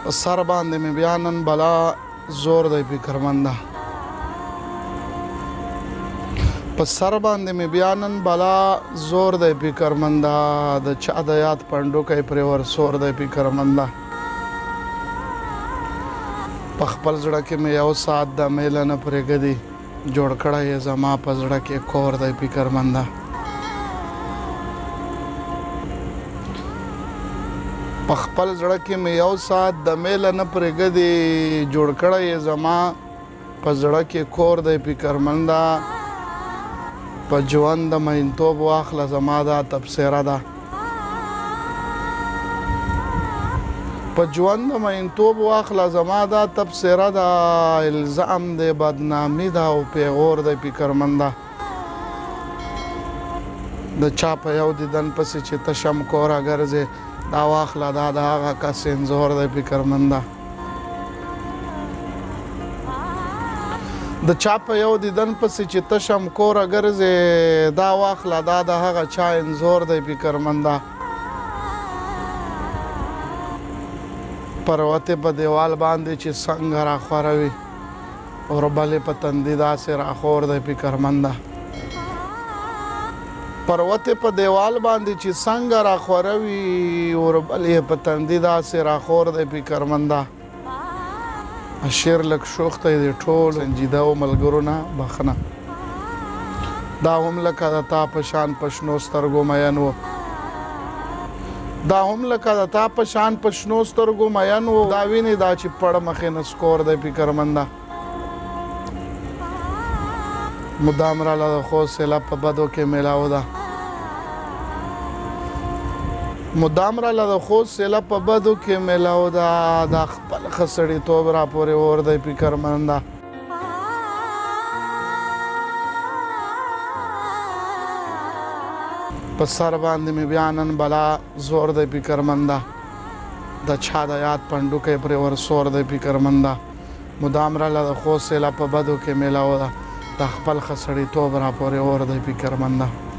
سر باندې مې بیا نن بلا زور دی فکرمنده په سر باندې مې بیا نن بلا زور دی فکرمنده د چا د یاد پنډوکی پرې ورسور دی فکرمنده په خپل زړه کې مې یو ساعت د میله نه پرېږدي جوړ کړی یې زما په زړه کې کور دی فکرمنده په خپل زړه کې مې یو ساعت د میله نه پرېږدي جوړ کړی یې زما په زړه کې کور دی فکرمنده په ژوند د مینتوب واخله زما دا تبصره ده په ژوند د مینتوب واخله زما دا تبصره ده الزام دی بدنامي ده او پیغور دی فکرمنده د چا په یو دیدن پسې چې ته شم کوره ګرځې دا واخله دا د هغه کس انځور دی فکرمنده د چا په یو دیدن پسې چې ته شم کوره ګرځې دا واخله دا د هغه چا انځور دی فکرمنده پروتې په دیوال باندې چې څنګه راخوروي اوربلې په تندي داسې راخور دی فکرمنده پروتې په دیوال باندې چې څنګه راخوروي اوربلې په تندي داسې راخور دی فکرمنده شعر لږ شوخ دی د ټول سنجیده او ملګرو نه بخښنه دا هم لکه د تا په شان په شنو سترګو مین و دا هم لکه د تا په شان په شنو سترګو مین و دا وینې دا چې پړ مخې نه سکور دی فکرمنده مدام راله د خو سیله په بدو کې میلاو ده مدام راله د خو سیله په بدو کې میلاو ده دا خپل ښه سړیتوب راپورې اور دی فکرمنده په سر باندې مې بیا نن بلا زور دی فکرمنده د چا د یاد پنډوکی پرې ورسور دی فکرمنده مدام راله د خو سیله په بدو کې میلاو ده دا خپل ښه سړیتوب راپورې اور دی فکرمنده